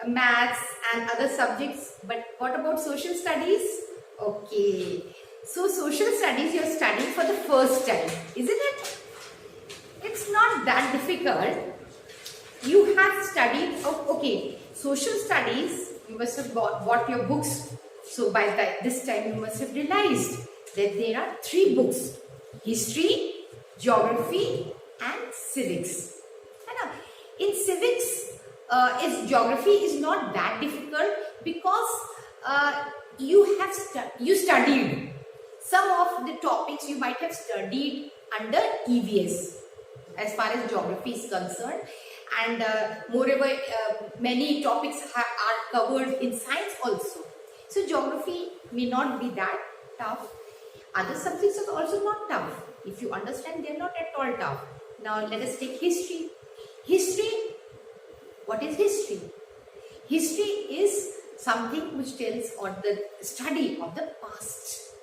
maths and other subjects. But what about social studies? Okay. So social studies you're studying for the first time, isn't it? It's not that difficult. You have studied, okay, social studies, you must have bought your books. So by this time you must have realized that there are 3 books: history, geography and civics. In civics, geography is not that difficult because you studied some of the topics you might have studied under EVS as far as geography is concerned, and moreover many topics are covered in science also. So geography may not be that tough. Other subjects are also not tough. If you understand, they are not at all tough. Now let us take history. History, what is history? History is something which tells, or the study of the past.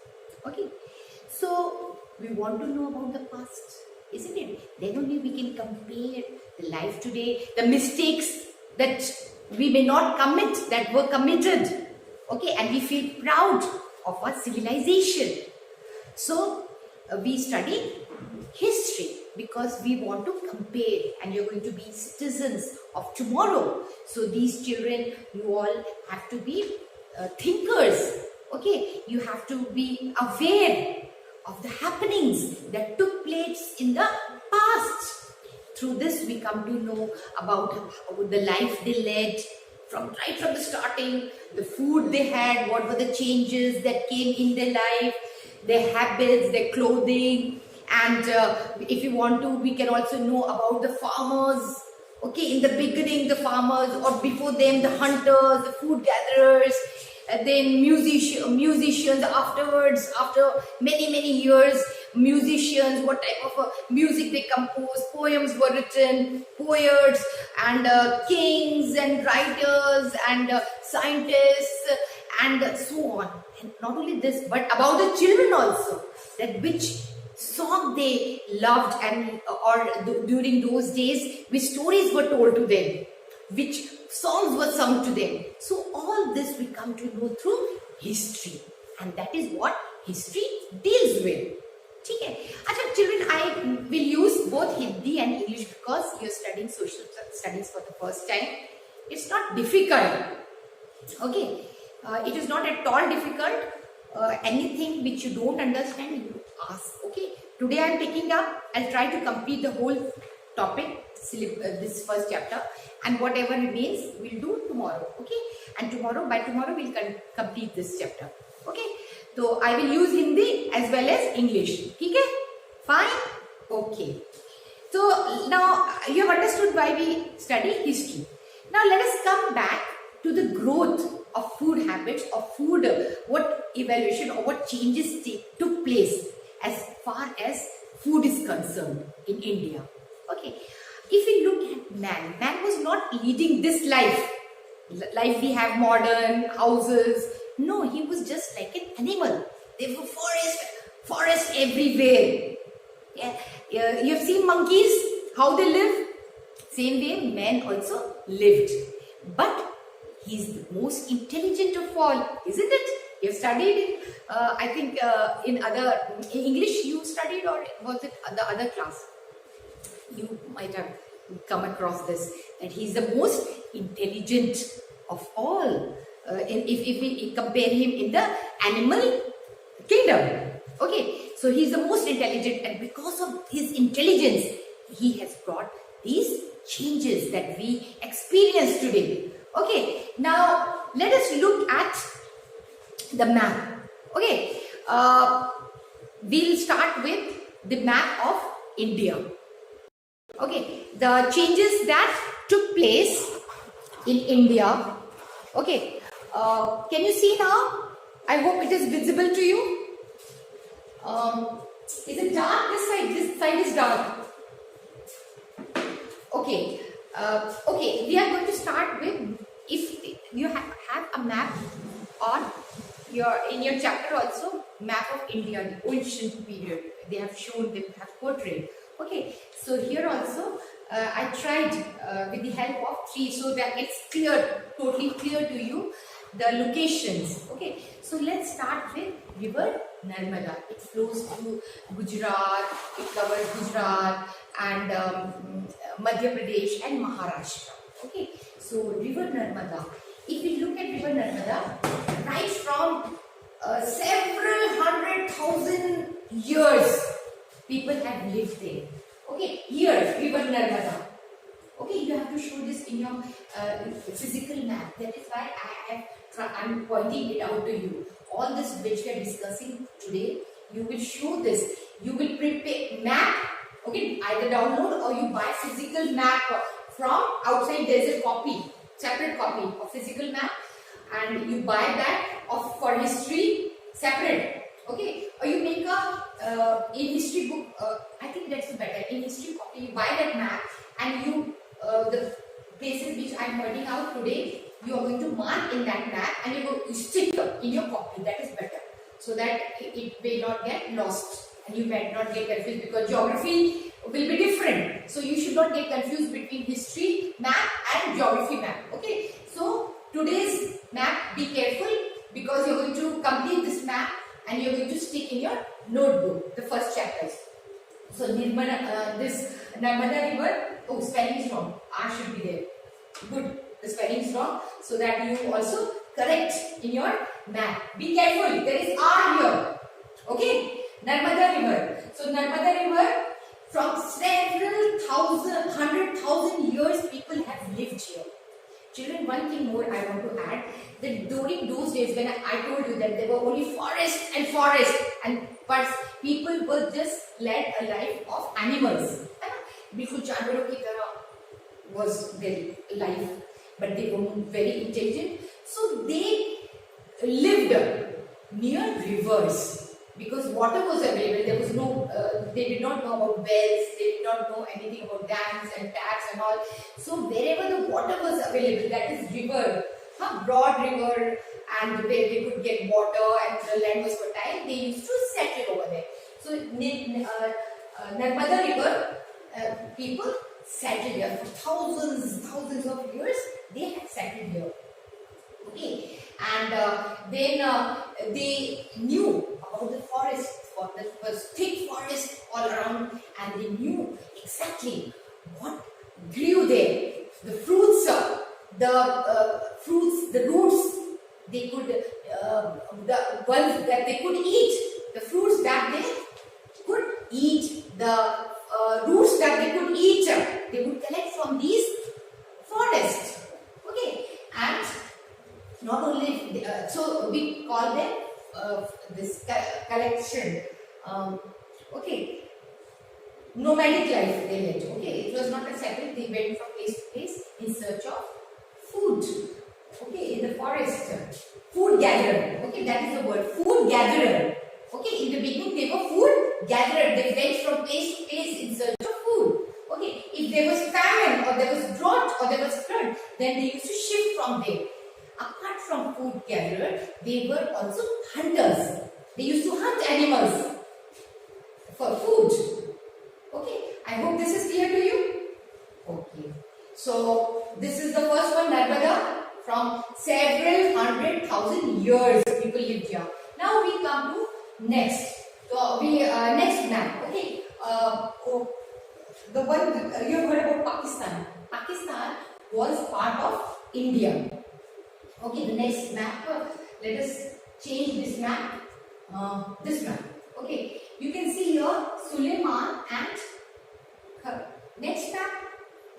Okay, so we want to know about the past, isn't it? Then only we can compare the life today, the mistakes that we may not commit, that were committed. Okay, and we feel proud of our civilization. So we study history because we want to compare, and you're going to be citizens of tomorrow. So these children, you all have to be thinkers. Okay, you have to be aware of the happenings that took place in the past. Through this we come to know about the life they led, right from the starting, the food they had, what were the changes that came in their life, their habits, their clothing, and if you want to, we can also know about the farmers. Okay, in the beginning the farmers, or before them the hunters, the food gatherers, and then musicians afterwards, after many years, musicians, what type of music they composed, poems were written, poets and kings and writers and scientists and so on. And not only this, but about the children also, that which song they loved, and during those days which stories were told to them, which songs were sung to them. So all this we come to know through history, and that is what history deals with. Okay. Achha, children, I will use both Hindi and English because you're studying social studies for the first time. It's not difficult. Okay, it is not at all difficult. Anything which you don't understand, you ask. Okay, today I am taking up, I'll try to complete the whole topic, this first chapter, and whatever remains we'll do tomorrow. Okay, and by tomorrow we'll complete this chapter. Okay, so I will use Hindi as well as English. Okay, fine. Okay, so now you have understood why we study history. Now let us come back to the growth of food habits, or food, what evaluation or what changes took place as far as food is concerned in India. Okay, if we look at man was not leading this life we have modern houses. No, he was just like an animal. There were forest everywhere. Yeah, you have seen monkeys, how they live. Same way men also lived. But he's the most intelligent of all, isn't it? You have studied, I think in English you studied, or was it the other class? You might have come across this, that he's the most intelligent of all. If we compare him in the animal kingdom. Okay, so he's the most intelligent, and because of his intelligence, he has brought these changes that we experience today. Okay, now let us look at the map. Okay, we'll start with the map of India. Okay, the changes that took place in India. Okay, can you see now? I hope it is visible to you. Is it dark this side? This side is dark. Okay, okay, we are going to start with, if you have a map on in your chapter also, map of India, the ancient period, they have shown, they have portrayed. Okay, so here also I tried with the help of 3 so that it's clear, totally clear to you the locations. Okay, so let's start with river Narmada. It flows through Gujarat, it covers Gujarat and Madhya Pradesh and Maharashtra. Okay, so river Narmada. If we look at river Narmada, right from several 100,000 years, people have lived there. Okay, here river Narmada. Okay, you have to show this in your physical map. That is why I'm pointing it out to you. All this which we are discussing today, you will show this. You will prepare map. Okay, either download or you buy physical map from outside. There is a copy, separate copy of physical map, and you buy that of for history separate. Okay, or you make a in history book. I think that's better. In history copy, you buy that map and you the places which I'm pointing out today, you are going to mark in that map and you're going to stick in your copy. That is better, so that it may not get lost and you might not get confused, because geography will be different. So you should not get confused between history map and geography map. Okay, so today's map, be careful, because you're going to complete this map and you're going to stick in your notebook the first chapters. So this Narmada river, oh, spelling is wrong. R should be there. Good, the spelling is wrong, so that you also correct in your map. Be careful, there is R here. Okay, Narmada river. So Narmada river, from several 100,000 years, people have lived here. Children, one thing more I want to add, that during those days when I told you that there were only forest, but people were just led a life of animals. बिल्कुल जानवरों की तरह was their life, but they were very intelligent. So they lived near rivers because water was available. There was no, they did not know about wells, they did not know anything about dams and taps and all. So wherever the water was available, that is river, broad river, and where they could get water and the land was fertile, they used to settle over there. So Narmada river, people settled here for thousands of years. They had settled here. Okay, and then they knew about the forest. There was thick forest all around, and they knew exactly what grew there. The fruits, the roots. They could the ones that they could eat. The fruits that they could eat. The roots that they could eat, they would collect from these forests. Okay, and not only so we call them this collection. Okay, nomadic life they led. Okay, it was not a settled. They went from place to place in search of food. Okay, in the forest, food gatherer. Okay, that is the word, food gatherer. Okay, in the beginning they were food gatherer. They went from place to place in search of food. Okay, if there was famine or there was drought or there was flood, then they used to shift from there. Apart from food gatherer, they were also hunters. They used to hunt animals for food. Okay, I hope this is clear to you. Okay, so this is the first one, Narmada. From several 100,000 years, people lived here. Now we come to next. So we next map. Okay, the one you have heard about Pakistan. Pakistan was part of India. Okay, the next map. Let us change this map. This map. Okay, you can see here Suleiman and next map.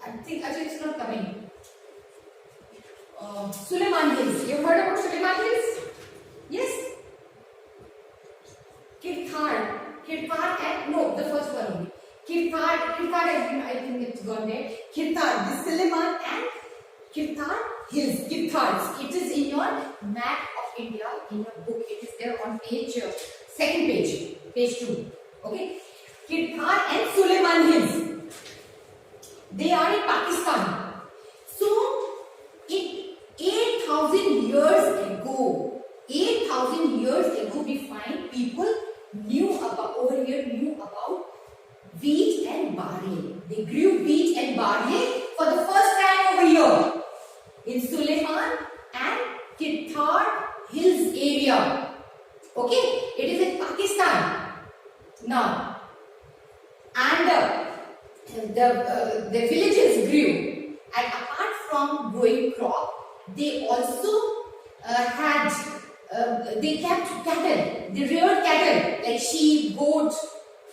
I think actually it's not coming. Suleiman Hills. You heard about Suleiman Hills? Yes? Kirthar and no, the first one only. Kirthar has been, I think it's gone there. Kirthar, this Suleiman and Kirthar Hills. Kirthars. It is in your map of India in your book. It is there on page, second page, page 2. Okay? Kirthar and Suleiman Hills. They are in Pakistan. So, 8,000 years ago, we find people knew about wheat and barley. They grew wheat and barley for the first time over here in Suleiman and Kithar Hills area. Okay, it is in Pakistan now, and the villages grew, and apart from growing crop, they also they kept cattle, they reared cattle like sheep, goats.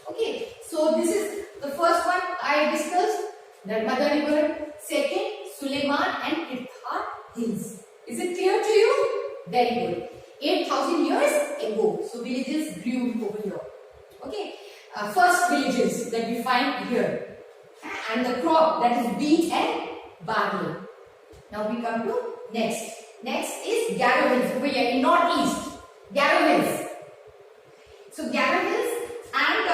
Okay, so this is the first one I discussed, Narmada River. Second, Suleiman and Kithar Hills. Is it clear to you? Very good. 8,000 years ago, so villages grew over here. Okay, first villages that we find here, and the crop, that is wheat and barley. Now we come to next. Next is Garo Hills over here in northeast. Garo Hills. So Garo Hills and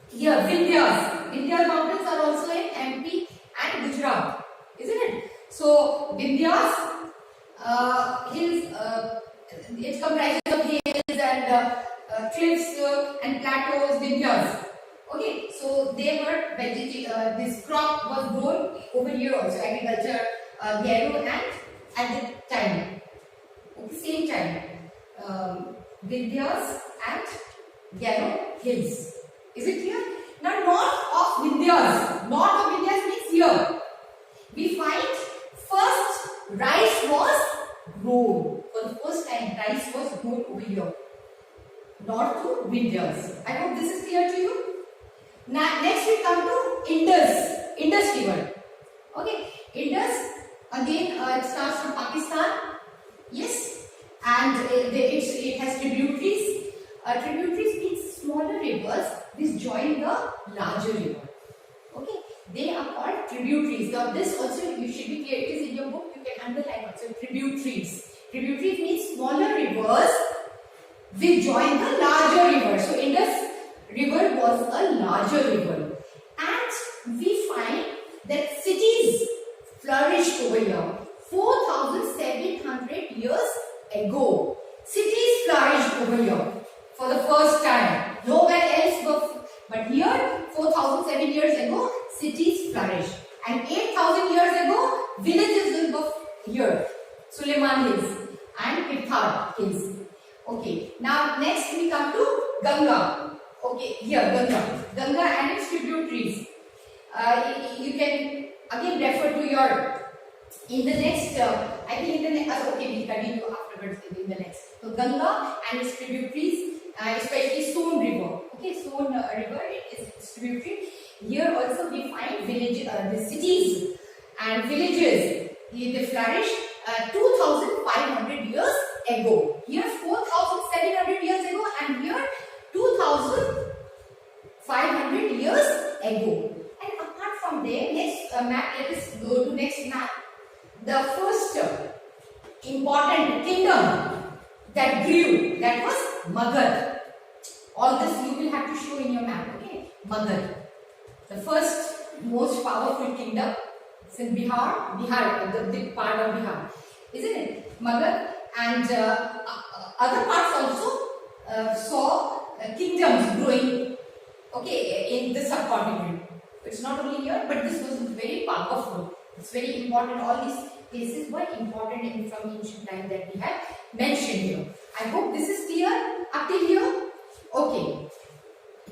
here Vindhyas. Vindhyas mountains are also in MP and Gujarat, isn't it? So Vindhyas hills, it comprises of hills and cliffs and plateaus. Vindhyas. Okay, so they were this crop was grown over here also, agriculture, Garo and at the time, okay, same time, Vindhyas and Garo Hills. Is it clear? Now north of Vindhyas means here, we find first rice was grown. For the first time, rice was grown over here, north to Vindhyas. I hope this is clear to you. Now next we come to Indus River. Okay, Indus again it starts from Pakistan. Yes, and it has tributaries. Tributaries means smaller rivers which join the larger river. Okay, they are called tributaries. Now this also you should be clear. It is in your book. You can underline also tributaries. Tributaries means smaller rivers which join the larger river. So Indus River was a larger river, and we find that cities flourished over here 4,700 years ago. Cities flourished over here for the first time. Nowhere else, but here 4,007 years ago, cities flourished, and 8,000 years ago, villages were here, Suleiman Hills and Kithar Hills. Okay, now next we come to Ganga. Okay, here Ganga and its tributaries. You can again refer to your in the next. I think in the next. Okay, we continue afterwards in the next. So Ganga and its tributaries, especially Son River. Okay, Son River is its tributary. Here also we find the cities and villages. They flourished 2,500 years ago. Here 4,700 years ago, and here 2,500 years ago. And apart from there, next map, let us go to next map. The first important kingdom that grew, that was Magad. All this you will have to show in your map, okay? Magad. The first most powerful kingdom is in Bihar, the big part of Bihar, isn't it? Magad, and other parts also saw kingdoms growing, okay, in the subcontinent. It's not only here, but this was very powerful. It's very important. All these places were important from ancient time that we have mentioned here. I hope this is clear up till here. Okay.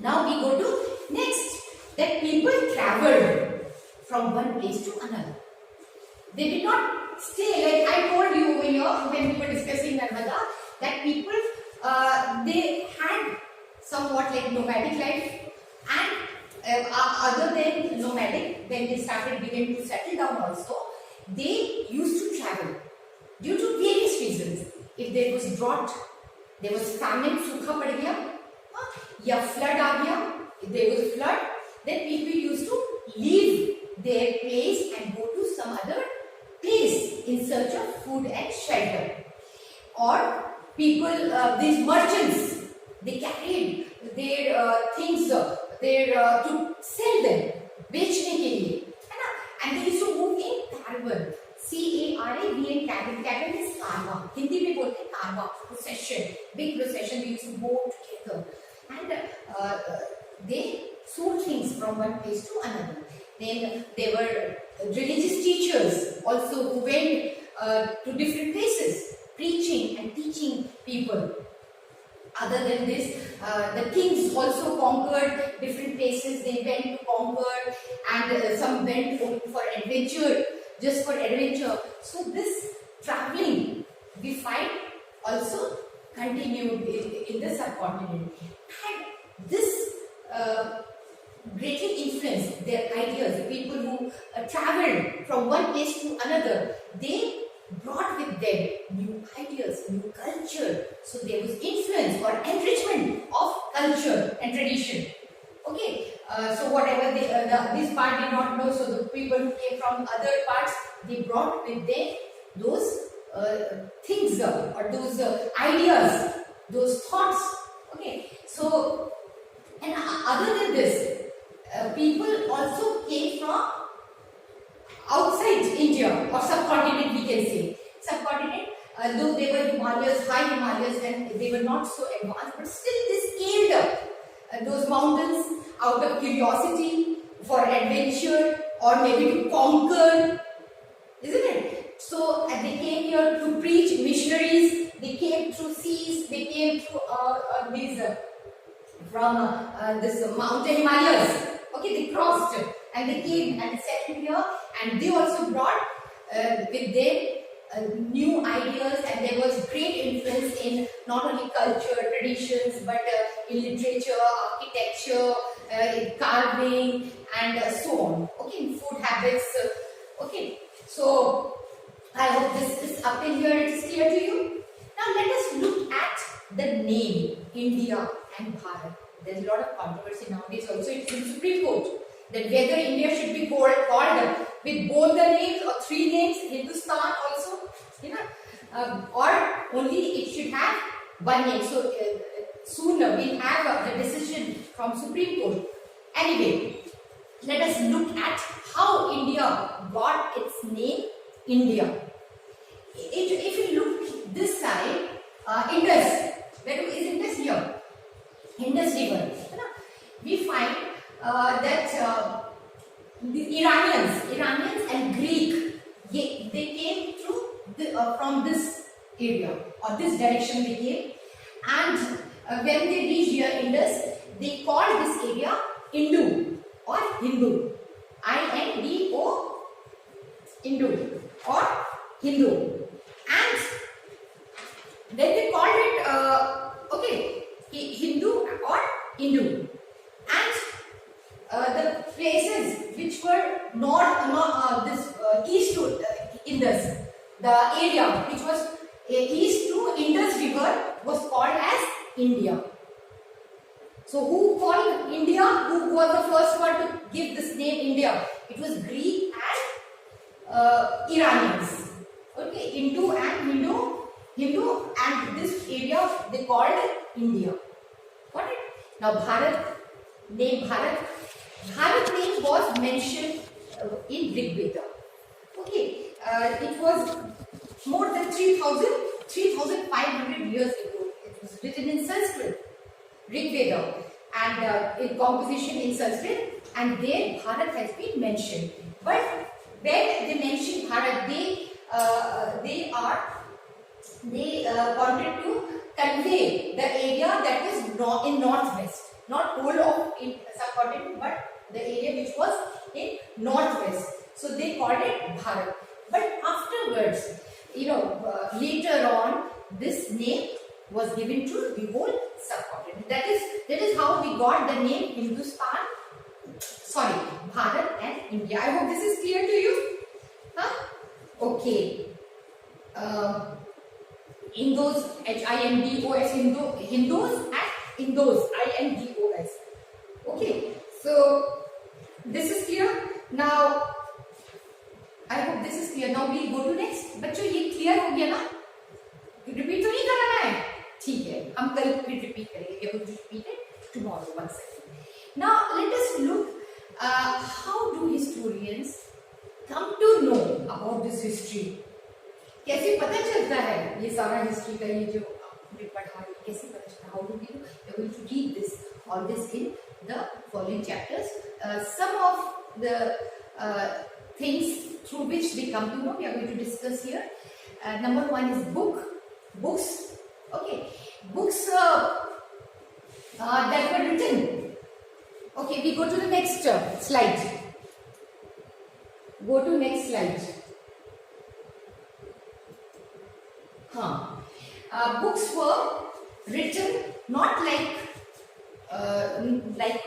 Now we go to next. That people traveled from one place to another. They did not stay, like I told you over here when we were discussing Narmada, that people they had somewhat like nomadic life, and other than nomadic, when they began to settle down also, they used to travel due to various reasons. If there was drought, there was famine, सूखा पड़ गया, या flood आ गया, if there was flood, then people used to leave their place and go to some other place in search of food and shelter. Or people, these merchants, they carried their things to sell them, बेचने के लिए, है ना? And they used to move in caravan, C-A-R-A-V-A, caravan is कारवां. हिंदी में बोलते हैं कारवां, procession, big procession. They used to go together, and they sold things from from one place to another. Then there were religious teachers also who went to different places, preaching and teaching people. Other than this, the kings also conquered different places. They went to conquer, and some went for adventure, just for adventure. So this traveling we find also continued in the subcontinent, and this greatly influenced their ideas. The people who traveled from one place to another, they brought with them new ideas, new culture. So there was influence or enrichment of culture and tradition. Okay, so whatever this part did not know, so the people who came from other parts, they brought with them those things or those ideas, those thoughts. Okay, so and other than this, people also came from outside India or subcontinent, we can say. Subcontinent, though they were Himalayas, high Himalayas, and they were not so advanced, but still they scaled up those mountains out of curiosity, for adventure, or maybe to conquer, isn't it? So they came here to preach, missionaries. They came through seas. They came through these from this mountain Himalayas. Okay, they crossed and they came and settled here, and they also brought with them new ideas, and there was great influence in not only culture, traditions, but in literature, architecture, in carving, and so on. Okay, in food habits. Okay, so I hope this is up in here, it is clear to you. Now let us look at the name India and Bharat. There is a lot of controversy nowadays also. It's in Supreme Court that whether India should be called with both the names or three names, Hindustan also, or only it should have one name. So soon we'll have the decision from Supreme Court. Anyway, let us look at how India got its name India. If you look this side, Indus, where is Indus here? Indus River. We find that the Iranians and Greek, they came through from this area or this direction they came, and when they reached here Indus, they called this area Indu or Hindu. I-N-D-O, Indu or Hindu, and then they called it Hindu or Hindu, and the places which were east to Indus, the area which was east to Indus River was called as India. So who called India? Who was the first one to give this name India? It was Greek and Iranians. Okay, Hindu and this area they called India. Got it? Now Bharat name was mentioned in Rigveda. Okay, it was more than 3,500 years ago. It was written in Sanskrit, Rigveda, and in composition in Sanskrit, and there Bharat has been mentioned. But when they mention Bharat, they wanted to convey the area that was in northwest, not whole of subcontinent, but the area which was in northwest. So they called it Bharat. But afterwards, later on, this name was given to the whole subcontinent. That is how we got the name Bharat and India. I hope this is clear to you. Huh? Okay. Hindus, H-I-N-D-O-S, Hindus and Indus, I-N-D-O-S. Okay, so this is clear. Now, I hope this is clear. Now we'll go to next. बच्चों ये clear हो गया ना? Repeat तो नहीं कराना है? ठीक है, हम कल फिर repeat करेंगे. We are going to repeat it tomorrow once again. Now let us look how do historians come to know about this history. कैसे पता चलता है ये सारा हिस्ट्री का, ये जो आपने पढ़ा है कैसे पता चलता है? How do we know? We are going to read this all this in the following chapters. Some of the things through which we come to know, we are going to discuss here. Number one is books. Okay, books that were written. Okay, we go to the next slide. Go to next slide. Books were written not like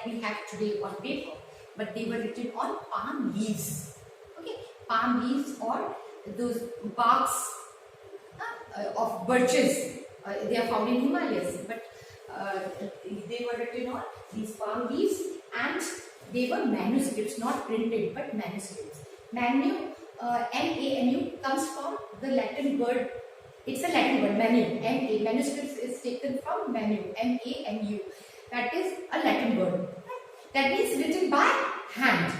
we have today on paper, but they were written on palm leaves. Okay, palm leaves or those barks of birches. They are found in Himalayas, but they were written on these palm leaves, and they were manuscripts, not printed, but manuscripts. Manu, M-A-N-U, comes from the Latin word. It's a Latin word, manu. M-A. Manuscripts is taken from manu, M-A-N-U. That is a Latin word. That means written by hand.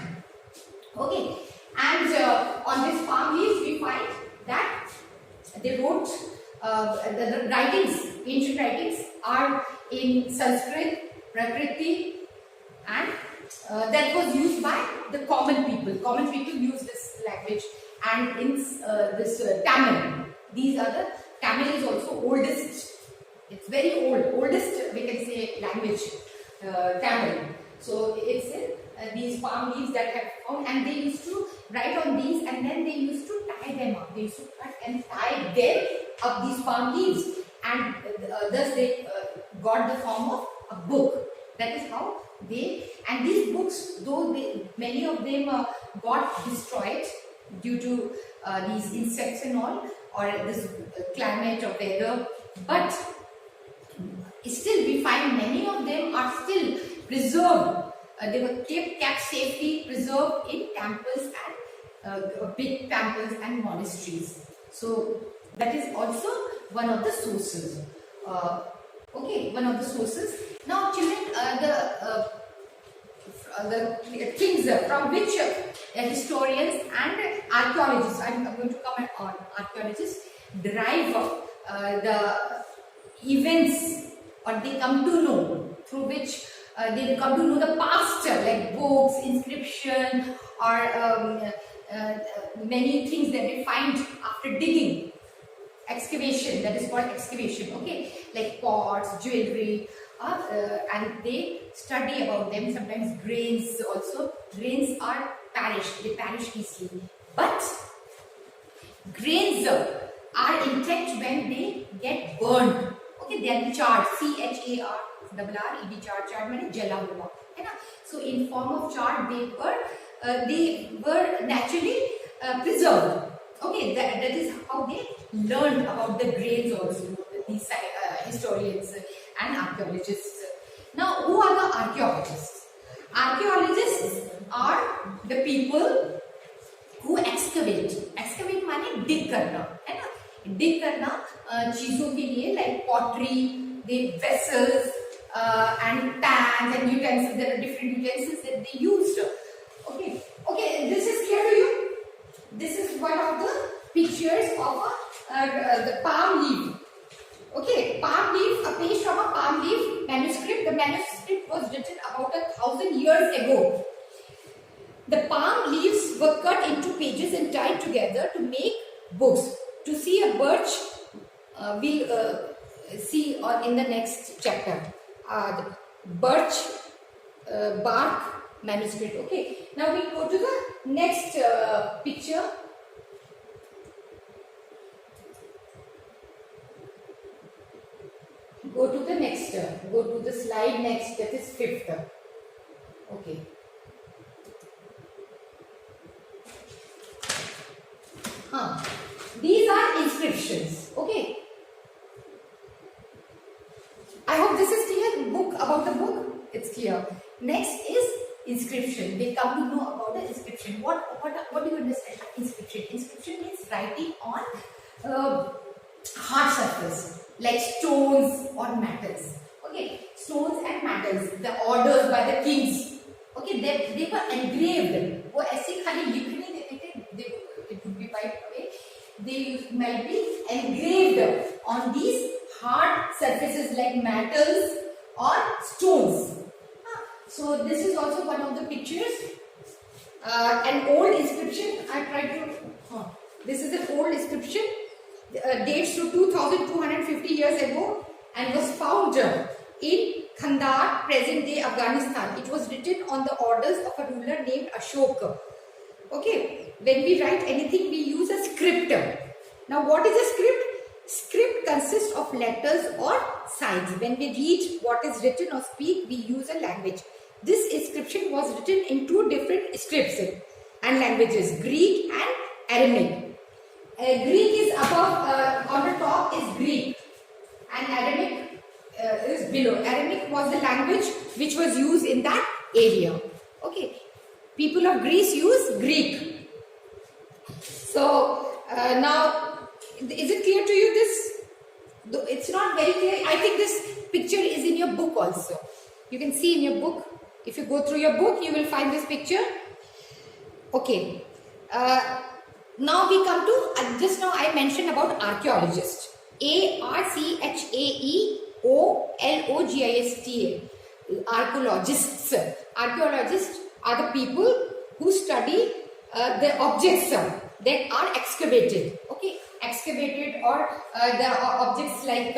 Okay. And on this palm leaves, we find that they wrote the writings, ancient writings, are in Sanskrit, Prakriti, and that was used by the common people. Common people use this language, and in this Tamil. These are the Tamil is also oldest. It's very oldest we can say language, Tamil. So it's in these palm leaves that have found, and they used to write on these, and then they used to tie them up. They used to cut and tie them up these palm leaves, and thus they got the form of a book. That is how they, and these books, though many of them got destroyed due to these insects and all, or this climate or weather, but still we find many of them are still preserved. They were kept safely preserved in temples and big temples and monasteries. So that is also one of the sources. Okay, one of the sources. Now, children, the things from which historians and archaeologists, I'm going to comment on archaeologists, derive the events, or they come to know, through which they come to know the past, like books, inscription, or many things that they find after digging. Excavation, that is called excavation, okay, like pots, jewelry, and they study about them. Sometimes grains also. Grains are perished, they perish easily. But grains are intact when they get burned. Okay, they are charred, C-H-A-R-R-E-D, charred means jala hua. So in form of charred, they were naturally preserved. Okay, that is how they learned about the grains also, these historians and archaeologists. Now, who are the archaeologists? Archaeologists are the people who excavate. Excavate माने dig करना, है ना? Dig करना चीजों के लिए, like pottery, the vessels and pans and utensils. There are different utensils that they used. Okay, this is clear to you? This is one of the pictures of the palm leaf. Okay, palm leaf, a page from a palm leaf manuscript. The manuscript was written about 1,000 years ago. The palm leaves were cut into pages and tied together to make books. To see a birch, we'll see in the next chapter. The birch bark manuscript. Okay, now we go to the next picture. Go to the next, go to the slide next, that is 5th. Okay. These are inscriptions. Okay. I hope this is clear. Book, about the book, it's clear. Next is inscription. They come to know about the inscription. What do you understand? Inscription. Inscription means writing on hard surface, like stones or metals. Okay, stones and metals. The orders by the kings. Okay, they were engraved. वो ऐसे खाली लिखने देते थे. It would be wiped away. They might be engraved on these hard surfaces like metals or stones. So this is also one of the pictures. An old inscription. I tried to. This is an old inscription. Dates to 2,250 years ago and was found in Kandahar, present-day Afghanistan. It was written on the orders of a ruler named Ashoka. Okay, when we write anything, we use a script. Now, what is a script? Script consists of letters or signs. When we read what is written or speak, we use a language. This inscription was written in two different scripts and languages, Greek and Aramaic. Greek is above, on the top is Greek, and Aramaic is below. Aramaic was the language which was used in that area. Okay, people of Greece use Greek. So now, is it clear to you this? It's not very clear. I think this picture is in your book also. You can see in your book. If you go through your book, you will find this picture. Okay. Now we come to, just now I mentioned about archaeologists. Archaeologists. Archaeologists. Archaeologists are the people who study the objects that are excavated. Okay, excavated, or the objects like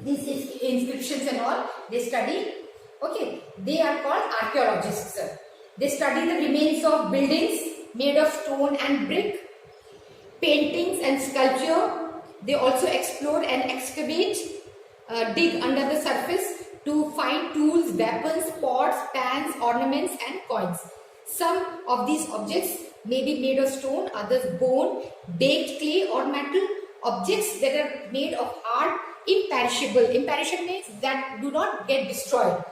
these inscriptions and all, they study. Okay, they are called archaeologists. They study the remains of buildings made of stone and brick, paintings and sculpture. They also explore and excavate, dig under the surface to find tools, weapons, pots, pans, ornaments and coins. Some of these objects may be made of stone, others bone, baked clay or metal. Objects that are made of hard, imperishable. Imperishable means that do not get destroyed.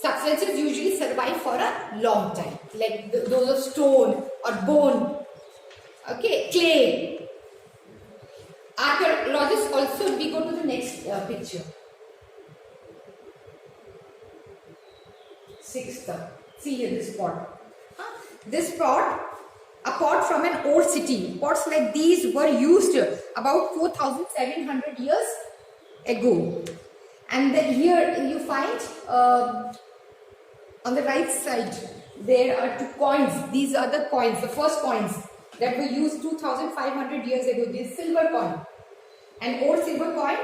Substances usually survive for a long time, like those of stone or bone. Okay, clay. Archaeologists also, we go to the next picture. Sixth, see here this pot. This pot, a pot from an old city. Pots like these were used about 4,700 years ago. And then here you find on the right side there are two coins. These are the coins, the first coins that were used 2,500 years ago. This silver coin, an old silver coin.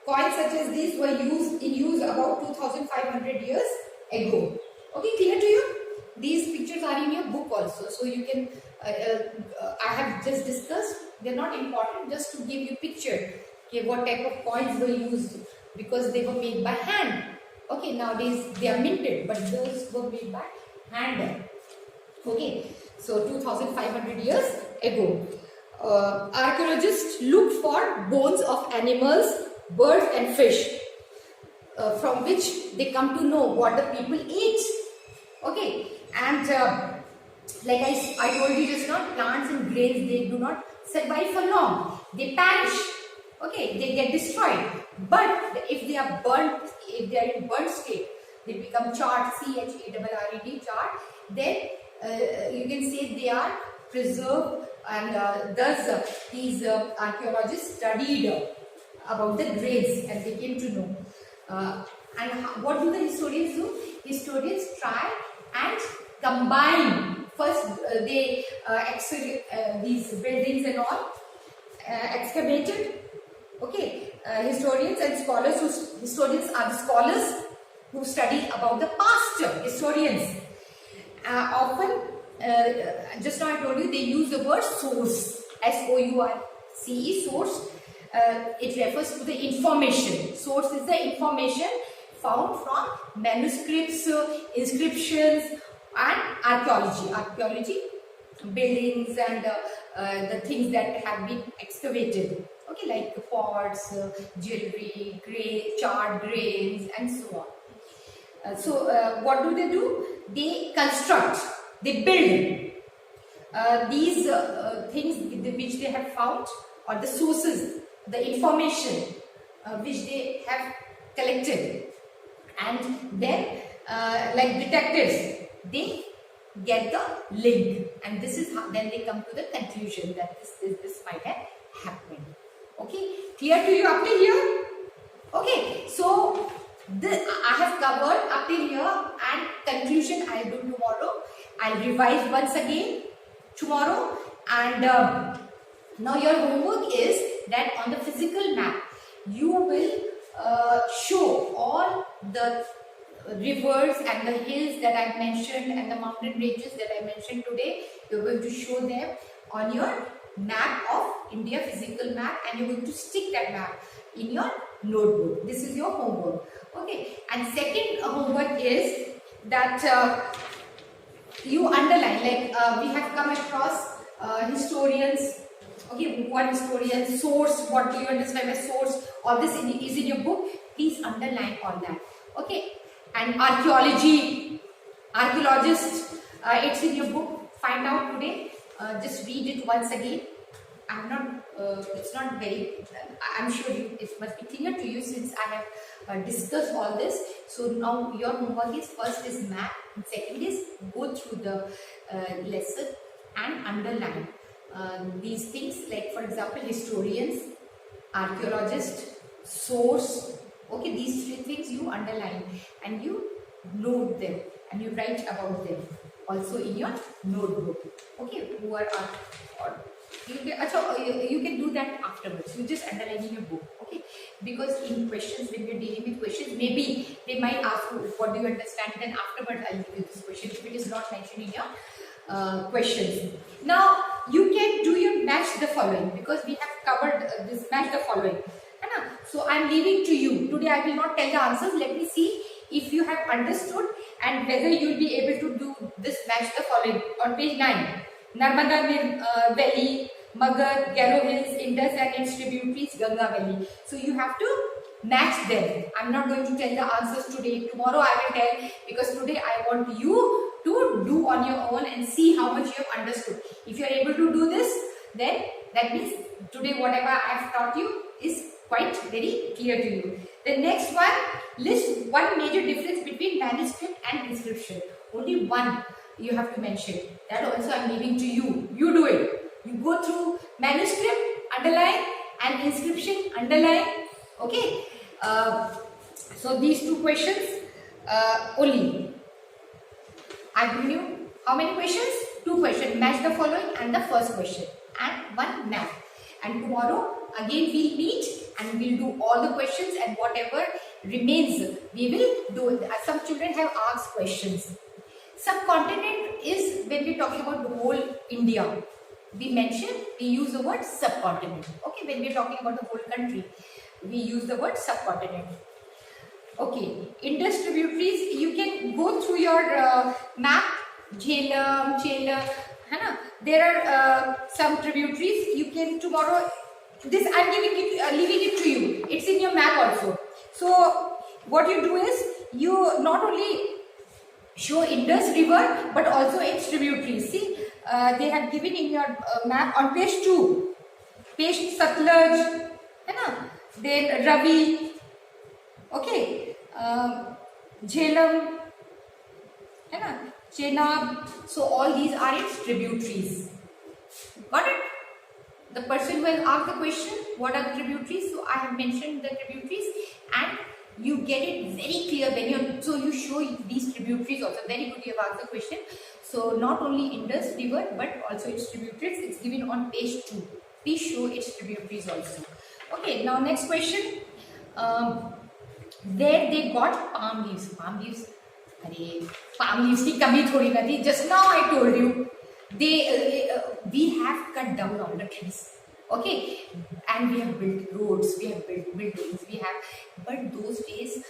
Coins such as these were in use about 2,500 years ago. Okay, clear to you? These pictures are in your book also, so you can. I have just discussed. They're not important, just to give you picture. Okay, what type of coins were used, because they were made by hand. Okay, nowadays they are minted, but those were made by hand. Okay, so 2,500 years ago. Archaeologists looked for bones of animals, birds and fish, from which they come to know what the people eat. Okay, and like I told you just now, plants and grains, they do not survive for long. They perish. Okay, they get destroyed. But if they are burnt, if they are in burnt state, they become charred, C-H-A-R-R-E-D, charred, then you can say they are preserved, and thus these archaeologists studied about the grains and they came to know. And what do the historians do? Historians try and combine. First they these buildings and all excavated. Okay, historians and scholars, historians are the scholars who study about the past. Historians often, just now I told you, they use the word source, S-O-U-R-C-E, source. It refers to the information. Source is the information found from manuscripts, inscriptions and archaeology. Archaeology, buildings and the things that have been excavated. Okay, like the pots, jewelry, charred grains and so on. So what do? They construct, they build these things which they have found, or the sources, the information which they have collected, and then like detectives, they get the link, and this is how then they come to the conclusion that this might have happened. Okay, clear to you up till here? Okay, so I have covered up till here, and conclusion I'll do tomorrow. I'll revise once again tomorrow, and now your homework is that on the physical map you will show all the rivers and the hills that I've mentioned and the mountain ranges that I mentioned today. You're going to show them on your map of India, physical map, and you're going to stick that map in your notebook. This is your homework. Okay, and second homework is that you underline, like we have come across historians. Okay, what historians, source, what do you understand by source? All this is in your book. Please underline all that. Okay, and archaeology, archaeologist, it's in your book. Find out today. Just read it once again. I'm not. It's not very. I'm sure it must be clear to you since I have discussed all this. So now your homework is first is math, and second is go through the lesson and underline these things. Like for example, historians, archaeologist, source. Okay, these three things you underline and you note them and you write about them also in your notebook. Okay, who are or you can do that afterwards. You just underline in your book. Okay, because in questions, when you're dealing with questions, maybe they might ask you what do you understand, then afterwards I'll give you this question if it is not mentioned in your questions. Now you can do your match the following, because we have covered this match the following. So I'm leaving to you. Today I will not tell the answers. Let me see if you have understood and whether you will be able to do this match the following. On page 9, Narmada Valley, Magar, Garo Hills, Indus and its tributaries, Ganga Valley. So you have to match them. I'm not going to tell the answers today. Tomorrow I will tell, because today I want you to do on your own and see how much you have understood. If you are able to do this, then that means today whatever I have taught you is quite very clear to you. The next one, list one major difference between manuscript and inscription. Only one you have to mention. That also I am leaving to you. You do it. You go through manuscript, underline, and inscription, underline. Okay. So these two questions only. I've given you how many questions? 2 questions. Match the following and the first question, and one map. And tomorrow again we'll meet and we'll do all the questions, and whatever remains we will do. Some children have asked questions. Subcontinent is when we're talking about the whole India. We use the word subcontinent. Okay, when we're talking about the whole country, we use the word subcontinent. Okay, Indus tributaries, you can go through your map, Jhelum, Chelum, there are some tributaries. You can tomorrow, this I'm leaving it to you. It's in your map also. So what you do is, you not only show Indus river but also its tributaries. See, they have given in your map on page 2. Page Satluj, then Ravi, okay, Jhelum, Chenab. So all these are its tributaries. Got it? The person who has asked the question, what are the tributaries? So I have mentioned the tributaries, and you get it very clear when you. So you show these tributaries also. Very good, you have asked the question. So not only Indus river but also its tributaries. It's given on page 2. Please show its tributaries also. Okay. Now next question. There they got palm leaves. Palm leaves. Palm leaves ki kami thodi na thi. Just now I told you. We have cut down all the trees. Okay, and we have built roads, we have built buildings, but those days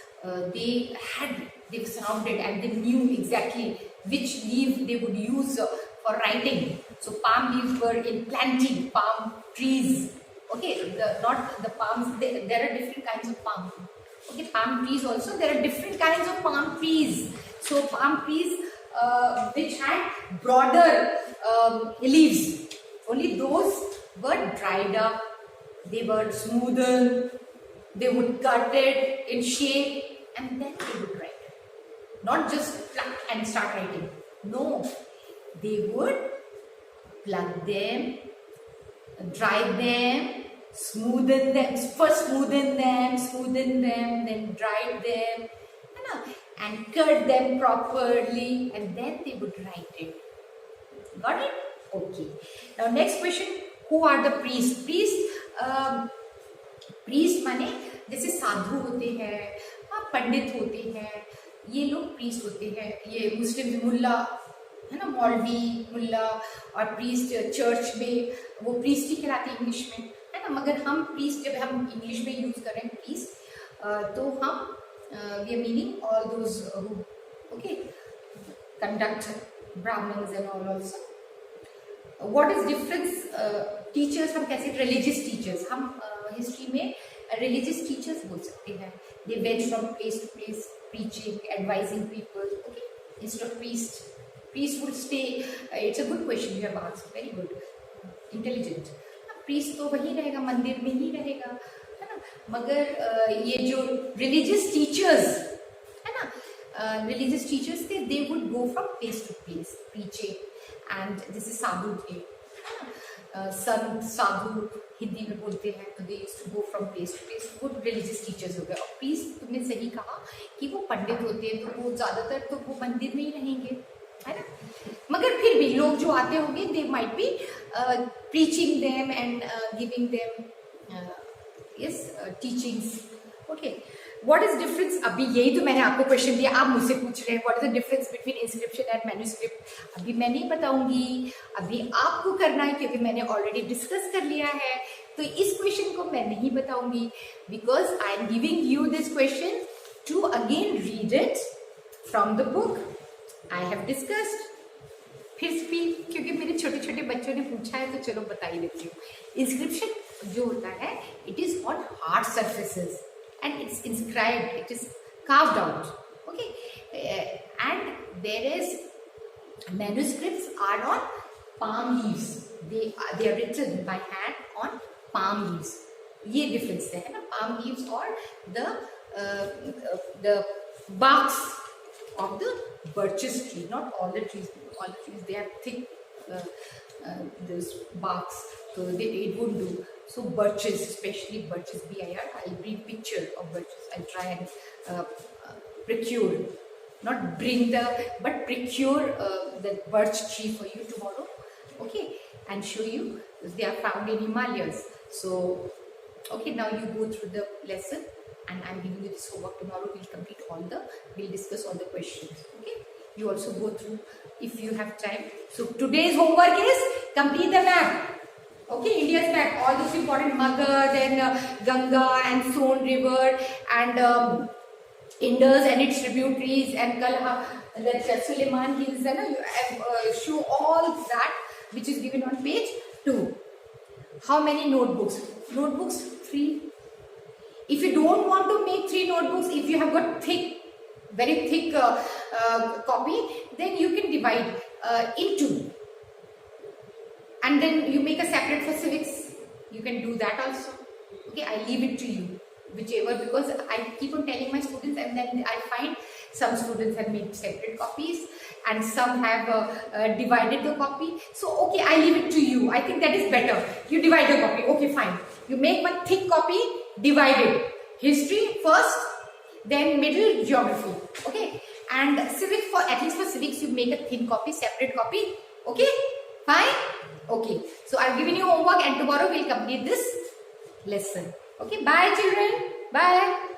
they were surrounded and they knew exactly which leaf they would use for writing. So palm leaves were in plenty, palm trees. Okay, not the palms, there are different kinds of palm. Okay, palm trees also, there are different kinds of palm trees. So palm trees which had broader leaves, only those were dried up, they were smoothened, they would cut it in shape and then they would write. Not just pluck and start writing. No, they would pluck them, dry them, smoothen them, first smoothen them, then dry them, and cut them properly, and then they would write it. Got it? Okay. Now next question, who are the priests? Priest माने जैसे साधु होते हैं, पंडित होते हैं, ये लोग priest होते हैं. ये मुस्लिम मुल्ला है ना, मौलवी मुल्ला, और प्रीस्ट चर्च में वो प्रीस्ट ही कहलाते हैं इंग्लिश में, है ना. मगर हम प्रीस्ट जब हम इंग्लिश में यूज करें प्रीस्ट, तो हम we are meaning all those okay conduct Brahmins and all also. What is difference? Teachers हम कैसे, रिलीजियस टीचर्स, हम हिस्ट्री में रिलीजियस टीचर्स बोल सकते हैं. They went from place to place preaching, advising people, okay, instead of priest would stay. It's a good question you have asked, very good, intelligent. priest तो वही रहेगा, मंदिर में ही रहेगा, है ना. मगर ये जो religious teachers है ना, religious teachers थे, they would go from place to place preaching, and this is साधु थे, संत साधु हिंदी में बोलते हैं, तो they used to go from place to place. Good religious teachers हो गए. और प्रीस्ट तुमने सही कहा कि वो पंडित होते हैं, तो वो ज़्यादातर तो वो मंदिर में ही रहेंगे, है ना. मगर फिर भी लोग जो आते होंगे, they might be preaching them and giving them yes teachings. Okay, what is difference? अभी यही तो मैंने आपको क्वेश्चन दिया, आप मुझसे पूछ रहे हैं what is the difference between inscription and manuscript. अभी मैं नहीं बताऊंगी, अभी आपको करना है, क्योंकि मैंने ऑलरेडी डिस्कस कर लिया है. तो इस क्वेश्चन को मैं नहीं बताऊंगी, because I am giving you this question to again read it from the book I have discussed. फिर भी क्योंकि मेरे छोटे छोटे बच्चों ने पूछा है, तो चलो बता ही देती हूँ. इंस्क्रिप्शन जो होता है, it is on hard surfaces and it's inscribed, it is carved out, okay, and there is manuscripts are on palm leaves. They are written by hand on palm leaves. ये difference है ना, palm leaves or the barks of the birches tree. Not all the trees they have thick those barks, so it won't do. So birches, especially birches, BIR, I'll bring picture of birches. I'll try and procure, not bring but procure the birch tree for you tomorrow, okay, and show you. They are found in Himalayas. So, okay, now you go through the lesson, and I'm giving you this homework. Tomorrow we'll discuss all the questions, okay. You also go through if you have time. So today's homework is complete the map. Okay, India's map, all this important Magad, then Ganga and Son River, and Indus and its tributaries, and Kalha, that's Suleiman Hills, and show all that which is given on page 2. How many notebooks? Notebooks 3. If you don't want to make 3 notebooks, if you have got very thick copy, then you can divide into. And then you make a separate for civics. You can do that also. Okay, I leave it to you, whichever, because I keep on telling my students, and then I find some students have made separate copies and some have divided the copy. So okay, I leave it to you. I think that is better. You divide your copy. Okay, fine. You make one thick copy, divide it. History first, then middle, geography. Okay, and civics, for at least for civics, you make a thin copy, separate copy. Okay, fine. Okay, so I've given you homework, and tomorrow we'll complete this lesson. Okay, bye children. Bye.